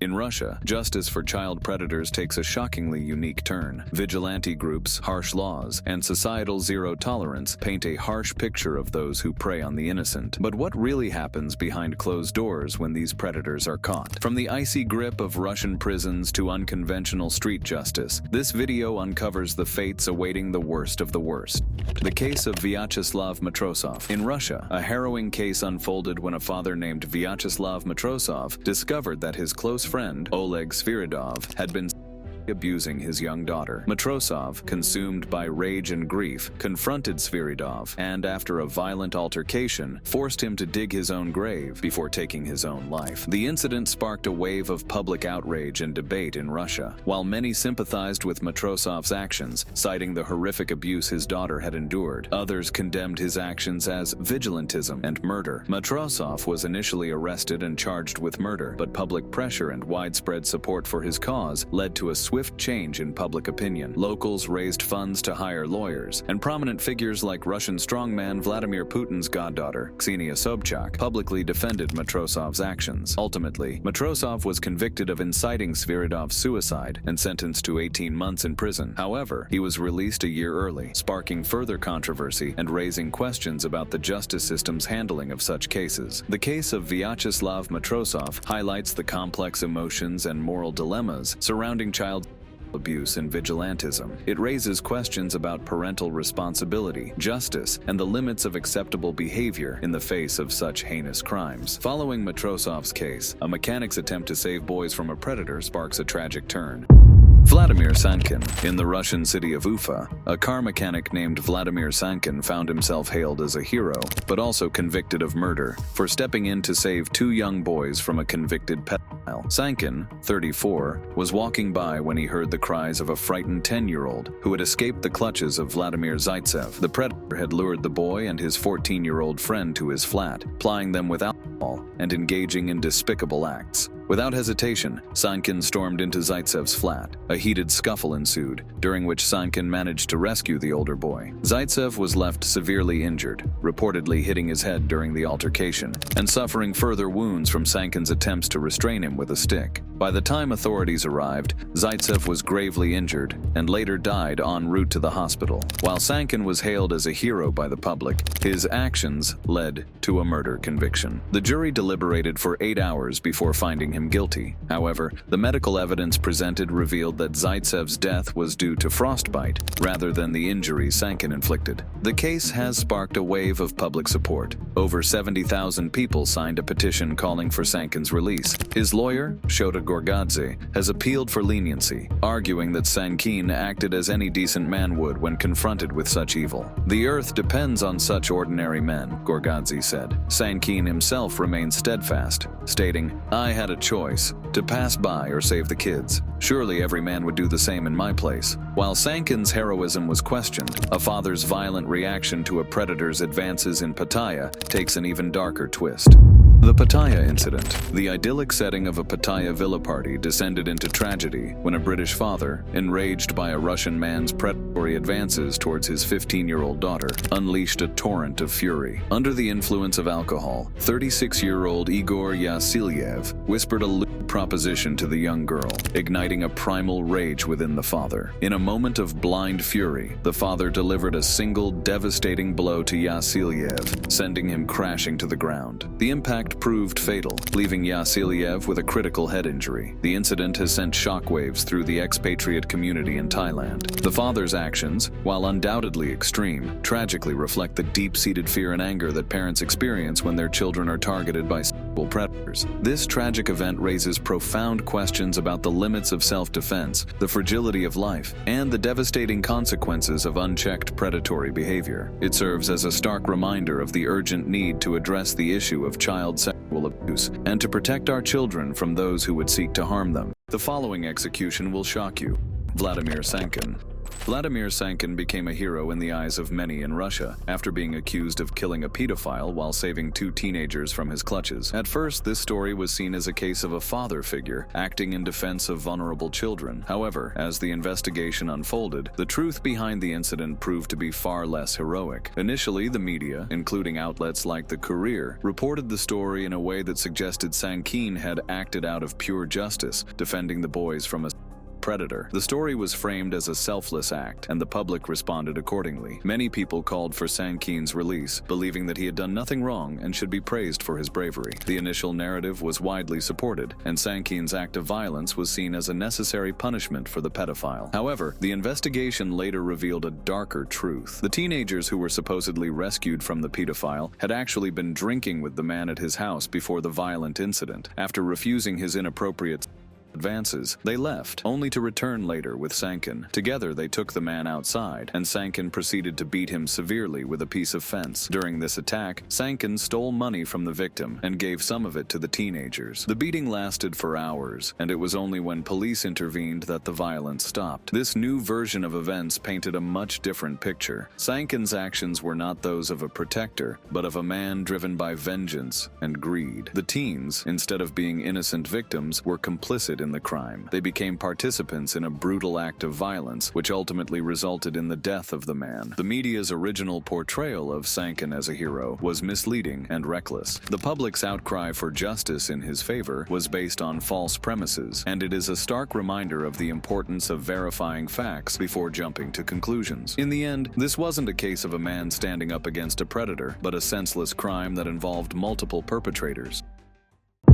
In Russia, justice for child predators takes a shockingly unique turn. Vigilante groups, harsh laws, and societal zero tolerance paint a harsh picture of those who prey on the innocent. But what really happens behind closed doors when these predators are caught? From the icy grip of Russian prisons to unconventional street justice, this video uncovers the fates awaiting the worst of the worst. The case of Vyacheslav Matrosov. In Russia, a harrowing case unfolded when a father named Vyacheslav Matrosov discovered that his close friend, Oleg Sviridov, had been abusing his young daughter. Matrosov, consumed by rage and grief, confronted Sviridov and, after a violent altercation, forced him to dig his own grave before taking his own life. The incident sparked a wave of public outrage and debate in Russia. While many sympathized with Matrosov's actions, citing the horrific abuse his daughter had endured, others condemned his actions as vigilantism and murder. Matrosov was initially arrested and charged with murder, but public pressure and widespread support for his cause led to a swift change in public opinion. Locals raised funds to hire lawyers, and prominent figures like Russian strongman Vladimir Putin's goddaughter, Ksenia Sobchak, publicly defended Matrosov's actions. Ultimately, Matrosov was convicted of inciting Sviridov's suicide and sentenced to 18 months in prison. However, he was released a year early, sparking further controversy and raising questions about the justice system's handling of such cases. The case of Vyacheslav Matrosov highlights the complex emotions and moral dilemmas surrounding child abuse and vigilantism. It raises questions about parental responsibility, justice, and the limits of acceptable behavior in the face of such heinous crimes. Following Matrosov's case, a mechanic's attempt to save boys from a predator sparks a tragic turn. Vladimir Sinken. In the Russian city of Ufa, a car mechanic named Vladimir Sinken found himself hailed as a hero, but also convicted of murder for stepping in to save two young boys from a convicted pedophile. Sinken, 34, was walking by when he heard the cries of a frightened 10-year-old who had escaped the clutches of Vladimir Zaitsev. The predator had lured the boy and his 14-year-old friend to his flat, plying them with alcohol and engaging in despicable acts. Without hesitation, Sinken stormed into Zaitsev's flat. A heated scuffle ensued, during which Sinken managed to rescue the older boy. Zaitsev was left severely injured, reportedly hitting his head during the altercation, and suffering further wounds from Sinken's attempts to restrain him with a stick. By the time authorities arrived, Zaitsev was gravely injured and later died en route to the hospital. While Sinken was hailed as a hero by the public, his actions led to a murder conviction. The jury deliberated for 8 hours before finding him guilty. However, the medical evidence presented revealed that Zaitsev's death was due to frostbite rather than the injuries Sinken inflicted. The case has sparked a wave of public support. Over 70,000 people signed a petition calling for Sinken's release. His lawyer, Shota Gorgadze, has appealed for leniency, arguing that Sinken acted as any decent man would when confronted with such evil. "The earth depends on such ordinary men," Gorgadze said. Sinken himself remained steadfast, stating, "I had a choice, to pass by or save the kids. Surely every man would do the same in my place." While Sinken's heroism was questioned, a father's violent reaction to a predator's advances in Pattaya takes an even darker twist. The Paya Incident. The idyllic setting of a Pattaya villa party descended into tragedy when a British father, enraged by a Russian man's predatory advances towards his 15-year-old daughter, unleashed a torrent of fury. Under the influence of alcohol, 36-year-old Igor Yasilyev whispered a lewd proposition to the young girl, igniting a primal rage within the father. In a moment of blind fury, the father delivered a single devastating blow to Yasilyev, sending him crashing to the ground. The impact proved fatal, leaving Yasilyev with a critical head injury. The incident has sent shockwaves through the expatriate community in Thailand. The father's actions, while undoubtedly extreme, tragically reflect the deep-seated fear and anger that parents experience when their children are targeted by sexual predators. This tragic event raises profound questions about the limits of self-defense, the fragility of life, and the devastating consequences of unchecked predatory behavior. It serves as a stark reminder of the urgent need to address the issue of child sexual abuse and to protect our children from those who would seek to harm them. The following execution will shock you. Vladimir Sinken. Vladimir Sinken became a hero in the eyes of many in Russia after being accused of killing a pedophile while saving 2 teenagers from his clutches. At first, this story was seen as a case of a father figure acting in defense of vulnerable children. However, as the investigation unfolded, the truth behind the incident proved to be far less heroic. Initially, the media, including outlets like The Courier, reported the story in a way that suggested Sinken had acted out of pure justice, defending the boys from a predator. The story was framed as a selfless act, and the public responded accordingly. Many people called for Sinken's release, believing that he had done nothing wrong and should be praised for his bravery. The initial narrative was widely supported, and Sinken's act of violence was seen as a necessary punishment for the pedophile. However, the investigation later revealed a darker truth. The teenagers who were supposedly rescued from the pedophile had actually been drinking with the man at his house before the violent incident. After refusing his inappropriate advances, they left, only to return later with Sinken. Together, they took the man outside, and Sinken proceeded to beat him severely with a piece of fence. During this attack, Sinken stole money from the victim and gave some of it to the teenagers. The beating lasted for hours, and it was only when police intervened that the violence stopped. This new version of events painted a much different picture. Sinken's actions were not those of a protector, but of a man driven by vengeance and greed. The teens, instead of being innocent victims, were complicit in the crime. They became participants in a brutal act of violence, which ultimately resulted in the death of the man. The media's original portrayal of Sinken as a hero was misleading and reckless. The public's outcry for justice in his favor was based on false premises, and it is a stark reminder of the importance of verifying facts before jumping to conclusions. In the end, this wasn't a case of a man standing up against a predator, but a senseless crime that involved multiple perpetrators.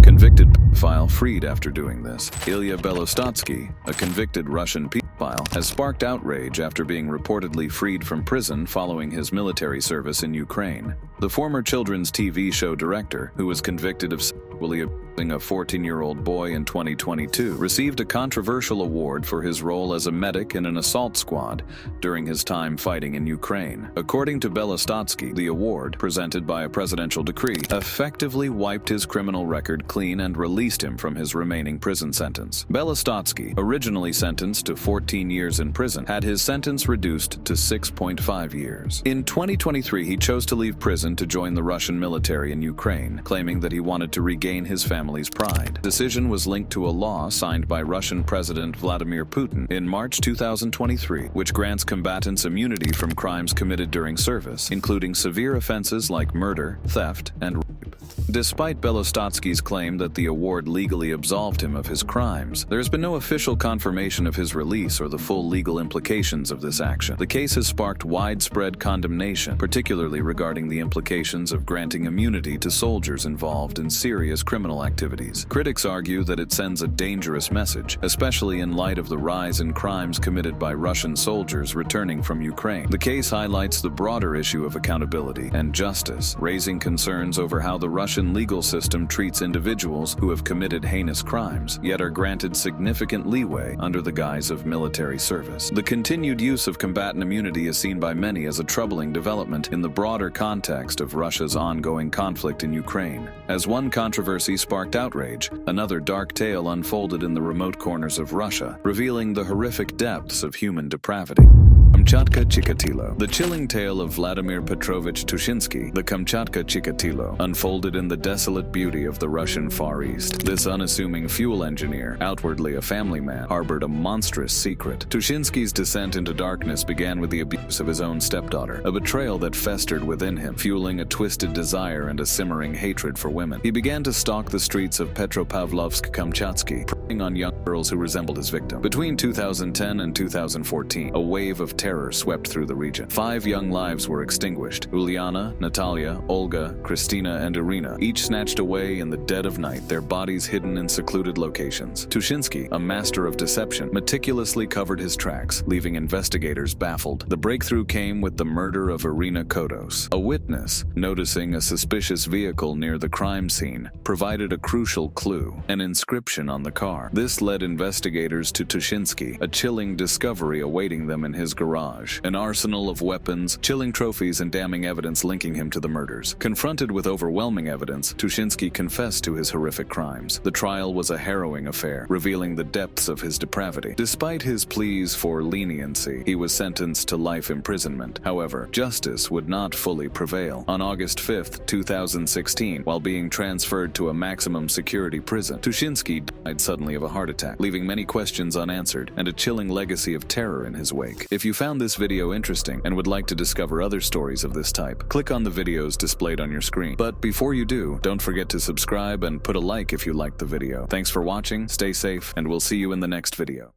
Convicted pedophile freed after doing this. Ilya Belostotsky, a convicted Russian pedophile, has sparked outrage after being reportedly freed from prison following his military service in Ukraine. The former children's TV show director, who was convicted of sexually abusing a 14-year-old boy in 2022, received a controversial award for his role as a medic in an assault squad during his time fighting in Ukraine. According to Belostotsky, the award, presented by a presidential decree, effectively wiped his criminal record clean and released him from his remaining prison sentence. Belostotsky, originally sentenced to 14 years in prison, had his sentence reduced to 6.5 years. In 2023, he chose to leave prison to join the Russian military in Ukraine, claiming that he wanted to regain his family's pride. The decision was linked to a law signed by Russian President Vladimir Putin in March 2023, which grants combatants immunity from crimes committed during service, including severe offenses like murder, theft, and rape. Despite Belostotsky's claim that the award legally absolved him of his crimes, there has been no official confirmation of his release or the full legal implications of this action. The case has sparked widespread condemnation, particularly regarding the implications of granting immunity to soldiers involved in serious criminal activities. Critics argue that it sends a dangerous message, especially in light of the rise in crimes committed by Russian soldiers returning from Ukraine. The case highlights the broader issue of accountability and justice, raising concerns over how the Russian legal system treats individuals who have committed heinous crimes, yet are granted significant leeway under the guise of military service. The continued use of combatant immunity is seen by many as a troubling development in the broader context of Russia's ongoing conflict in Ukraine. As one controversy sparked outrage, another dark tale unfolded in the remote corners of Russia, revealing the horrific depths of human depravity. Kamchatka Chikatilo. The chilling tale of Vladimir Petrovich Tushinsky, the Kamchatka Chikatilo, unfolded in the desolate beauty of the Russian Far East. This unassuming fuel engineer, outwardly a family man, harbored a monstrous secret. Tushinsky's descent into darkness began with the abuse of his own stepdaughter, a betrayal that festered within him, fueling a twisted desire and a simmering hatred for women. He began to stalk the streets of Petropavlovsk-Kamchatsky, preying on young girls who resembled his victim. Between 2010 and 2014, a wave of terror swept through the region. 5 young lives were extinguished: Uliana, Natalia, Olga, Christina, and Irina, each snatched away in the dead of night, their bodies hidden in secluded locations. Tushinsky, a master of deception, meticulously covered his tracks, leaving investigators baffled. The breakthrough came with the murder of Irina Kodos. A witness, noticing a suspicious vehicle near the crime scene, provided a crucial clue: an inscription on the car. car. This led investigators to Tushinsky, a chilling discovery awaiting them in his garage. An arsenal of weapons, chilling trophies, and damning evidence linking him to the murders. Confronted with overwhelming evidence, Tushinsky confessed to his horrific crimes. The trial was a harrowing affair, revealing the depths of his depravity. Despite his pleas for leniency, he was sentenced to life imprisonment. However, justice would not fully prevail. On August 5, 2016, while being transferred to a maximum security prison, Tushinsky died suddenly of a heart attack, leaving many questions unanswered and a chilling legacy of terror in his wake. If you found this video interesting and would like to discover other stories of this type, click on the videos displayed on your screen. But before you do, don't forget to subscribe and put a like if you liked the video. Thanks for watching, stay safe, and we'll see you in the next video.